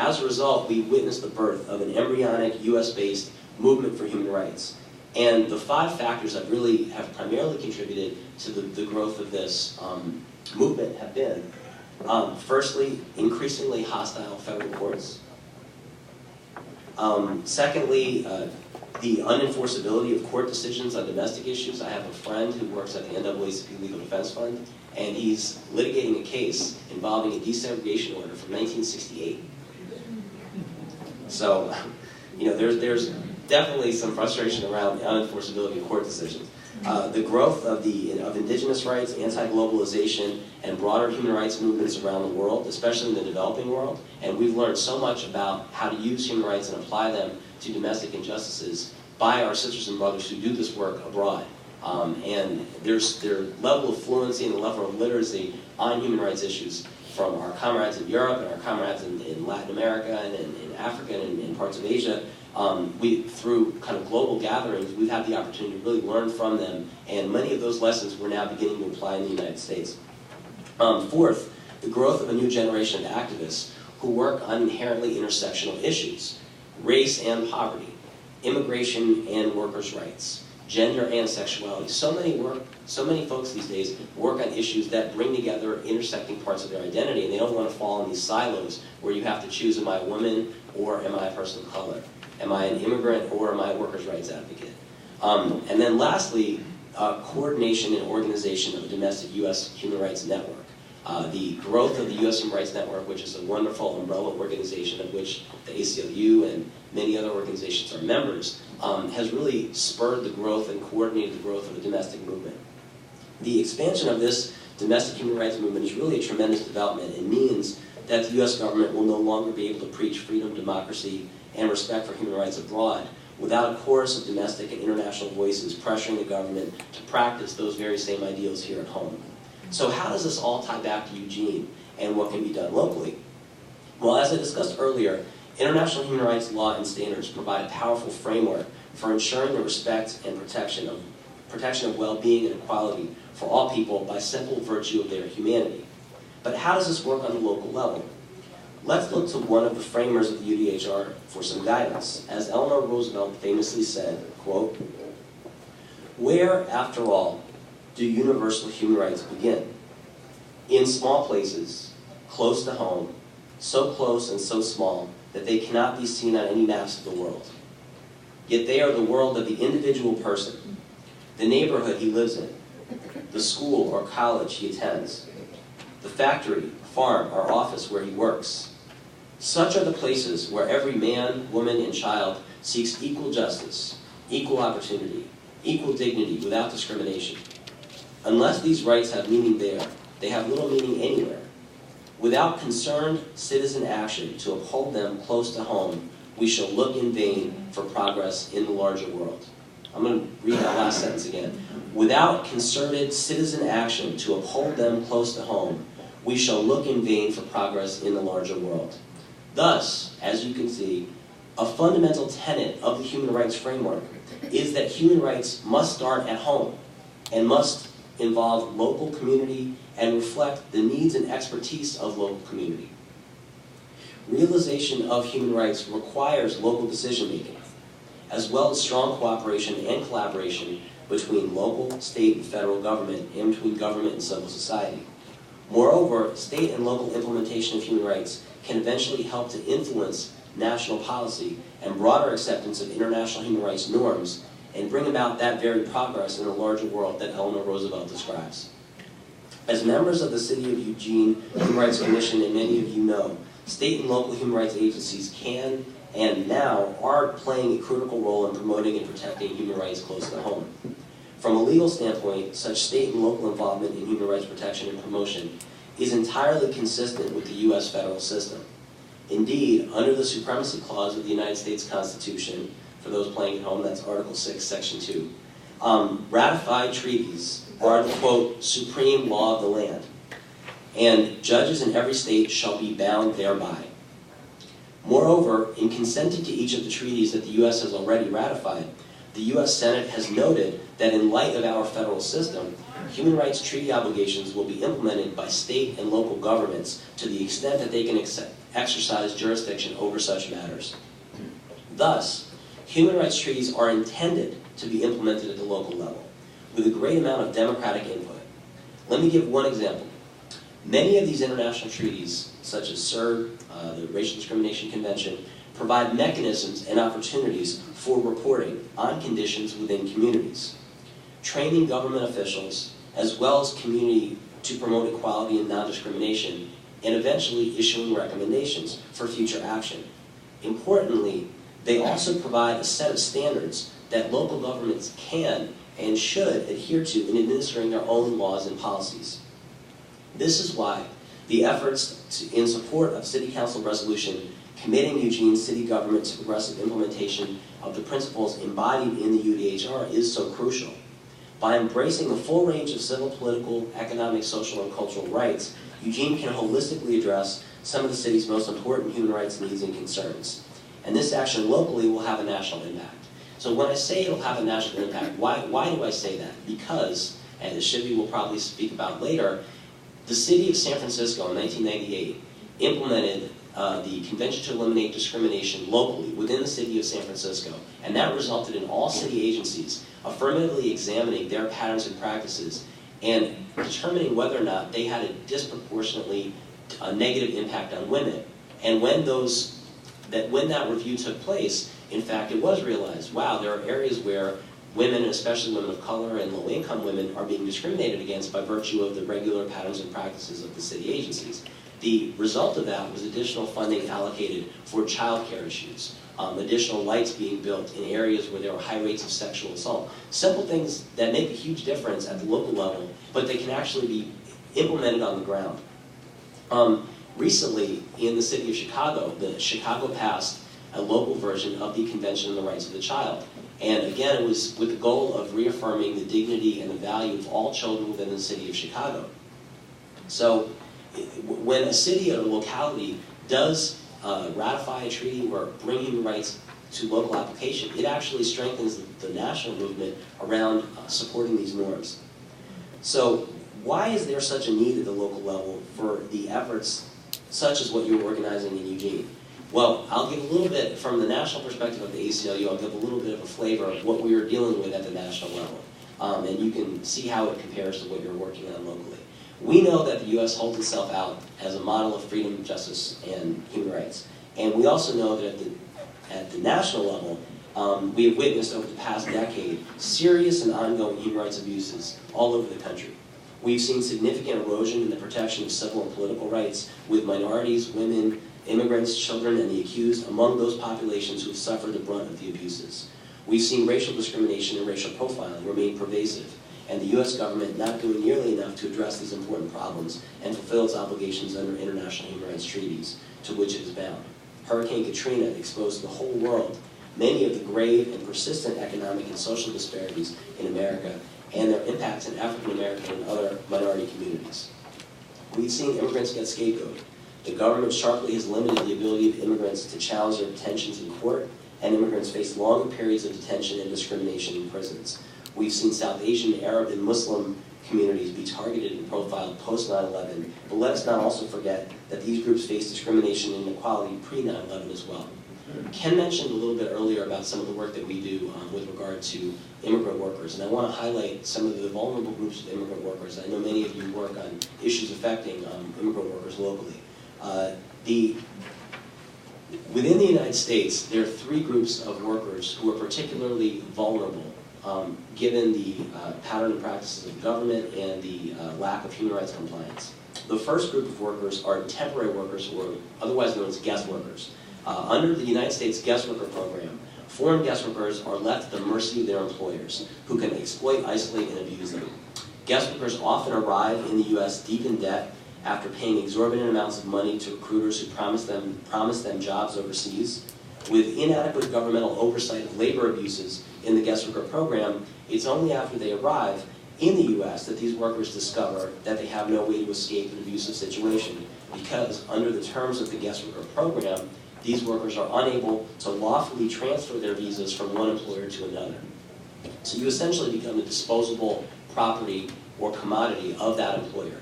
As a result, we witnessed the birth of an embryonic US-based movement for human rights. And the 5 factors that really have primarily contributed to the growth of this movement have been, firstly, increasingly hostile federal courts. Secondly, the unenforceability of court decisions on domestic issues. I have a friend who works at the NAACP Legal Defense Fund, and he's litigating a case involving a desegregation order from 1968. So, there's definitely some frustration around the unenforceability of court decisions. The growth of indigenous rights, anti-globalization, and broader human rights movements around the world, especially in the developing world. And we've learned so much about how to use human rights and apply them to domestic injustices by our sisters and brothers who do this work abroad. And their level of fluency and the level of literacy on human rights issues from our comrades in Europe and our comrades in Latin America and in Africa and in parts of Asia. Through kind of global gatherings, we've had the opportunity to really learn from them, and many of those lessons we're now beginning to apply in the United States. Fourth, the growth of a new generation of activists who work on inherently intersectional issues: race and poverty, immigration and workers' rights, gender and sexuality. So many folks these days work on issues that bring together intersecting parts of their identity, and they don't want to fall in these silos where you have to choose, am I a woman or am I a person of color? Am I an immigrant or am I a workers' rights advocate? And then lastly, coordination and organization of a domestic U.S. human rights network. The growth of the U.S. Human Rights Network, which is a wonderful umbrella organization of which the ACLU and many other organizations are members, has really spurred the growth and coordinated the growth of a domestic movement. The expansion of this domestic human rights movement is really a tremendous development. It means that the U.S. government will no longer be able to preach freedom, democracy, and respect for human rights abroad without a chorus of domestic and international voices pressuring the government to practice those very same ideals here at home. So how does this all tie back to Eugene and what can be done locally? Well, as I discussed earlier, international human rights law and standards provide a powerful framework for ensuring the respect and protection of well-being and equality for all people by simple virtue of their humanity. But how does this work on the local level? Let's look to one of the framers of the UDHR for some guidance. As Eleanor Roosevelt famously said, quote, "Where, after all, do universal human rights begin? In small places, close to home, so close and so small that they cannot be seen on any maps of the world. Yet they are the world of the individual person, the neighborhood he lives in, the school or college he attends, the factory, farm, or office where he works. Such are the places where every man, woman, and child seeks equal justice, equal opportunity, equal dignity without discrimination. Unless these rights have meaning there, they have little meaning anywhere. Without concerned citizen action to uphold them close to home, we shall look in vain for progress in the larger world." I'm going to read that last sentence again. Without concerted citizen action to uphold them close to home, we shall look in vain for progress in the larger world. Thus, as you can see, a fundamental tenet of the human rights framework is that human rights must start at home and must involve local community and reflect the needs and expertise of local community. Realization of human rights requires local decision-making, as well as strong cooperation and collaboration between local, state, and federal government, and between government and civil society. Moreover, state and local implementation of human rights can eventually help to influence national policy and broader acceptance of international human rights norms and bring about that very progress in the larger world that Eleanor Roosevelt describes. As members of the City of Eugene Human Rights Commission, and many of you know, state and local human rights agencies can and now are playing a critical role in promoting and protecting human rights close to home. From a legal standpoint, such state and local involvement in human rights protection and promotion is entirely consistent with the U.S. federal system. Indeed, under the Supremacy Clause of the United States Constitution, for those playing at home, that's Article 6, Section 2, ratified treaties are the, quote, supreme law of the land, and judges in every state shall be bound thereby. Moreover, in consenting to each of the treaties that the U.S. has already ratified, the U.S. Senate has noted that in light of our federal system, human rights treaty obligations will be implemented by state and local governments to the extent that they can exercise jurisdiction over such matters. Thus, human rights treaties are intended to be implemented at the local level with a great amount of democratic input. Let me give one example. Many of these international treaties, such as CERD, the Racial Discrimination Convention, provide mechanisms and opportunities for reporting on conditions within communities, training government officials, as well as community to promote equality and non-discrimination, and eventually issuing recommendations for future action. Importantly, they also provide a set of standards that local governments can and should adhere to in administering their own laws and policies. This is why the efforts in support of City Council resolution committing Eugene city government to progressive implementation of the principles embodied in the UDHR is so crucial. By embracing the full range of civil, political, economic, social, and cultural rights, Eugene can holistically address some of the city's most important human rights needs and concerns. And this action locally will have a national impact. So when I say it'll have a national impact, why do I say that? Because, and as Shivi will probably speak about later, the city of San Francisco in 1998 implemented the Convention to Eliminate Discrimination locally within the city of San Francisco, and that resulted in all city agencies affirmatively examining their patterns and practices and determining whether or not they had a disproportionately negative impact on women. And when that review took place, in fact, it was realized, wow, there are areas where women, and especially women of color and low-income women, are being discriminated against by virtue of the regular patterns and practices of the city agencies. The result of that was additional funding allocated for child care issues, additional lights being built in areas where there were high rates of sexual assault. Simple things that make a huge difference at the local level, but they can actually be implemented on the ground. Recently, in the city of Chicago, Chicago passed a local version of the Convention on the Rights of the Child. And again, it was with the goal of reaffirming the dignity and the value of all children within the city of Chicago. So when a city or a locality does ratify a treaty or bring human rights to local application, it actually strengthens the national movement around supporting these norms. So why is there such a need at the local level for the efforts such as what you're organizing in Eugene? Well, I'll give a little bit, from the national perspective of the ACLU, I'll give a little bit of a flavor of what we are dealing with at the national level. And you can see how it compares to what you're working on locally. We know that the U.S. holds itself out as a model of freedom, justice, and human rights. And we also know that at the national level, we have witnessed over the past decade serious and ongoing human rights abuses all over the country. We've seen significant erosion in the protection of civil and political rights with minorities, women, immigrants, children, and the accused among those populations who have suffered the brunt of the abuses. We've seen racial discrimination and racial profiling remain pervasive, and the U.S. government not doing nearly enough to address these important problems and fulfill its obligations under international human rights treaties to which it is bound. Hurricane Katrina exposed to the whole world many of the grave and persistent economic and social disparities in America and their impacts in African American and other minority communities. We've seen immigrants get scapegoated. The government sharply has limited the ability of immigrants to challenge their detentions in court, and immigrants face longer periods of detention and discrimination in prisons. We've seen South Asian, Arab, and Muslim communities be targeted and profiled post 9/11, but let us not also forget that these groups face discrimination and inequality pre-9/11 as well. Ken mentioned a little bit earlier about some of the work that we do with regard to immigrant workers, and I want to highlight some of the vulnerable groups of immigrant workers. I know many of you work on issues affecting immigrant workers locally. Within the United States, there are three groups of workers who are particularly vulnerable given the pattern and practices of government and the lack of human rights compliance. The first group of workers are temporary workers, who are otherwise known as guest workers. Under the United States guest worker program, foreign guest workers are left at the mercy of their employers, who can exploit, isolate, and abuse them. Guest workers often arrive in the U.S. deep in debt after paying exorbitant amounts of money to recruiters who promise them jobs overseas. With inadequate governmental oversight of labor abuses in the guest worker program, it's only after they arrive in the U.S. that these workers discover that they have no way to escape an abusive situation, because under the terms of the guest worker program, these workers are unable to lawfully transfer their visas from one employer to another. So you essentially become the disposable property or commodity of that employer.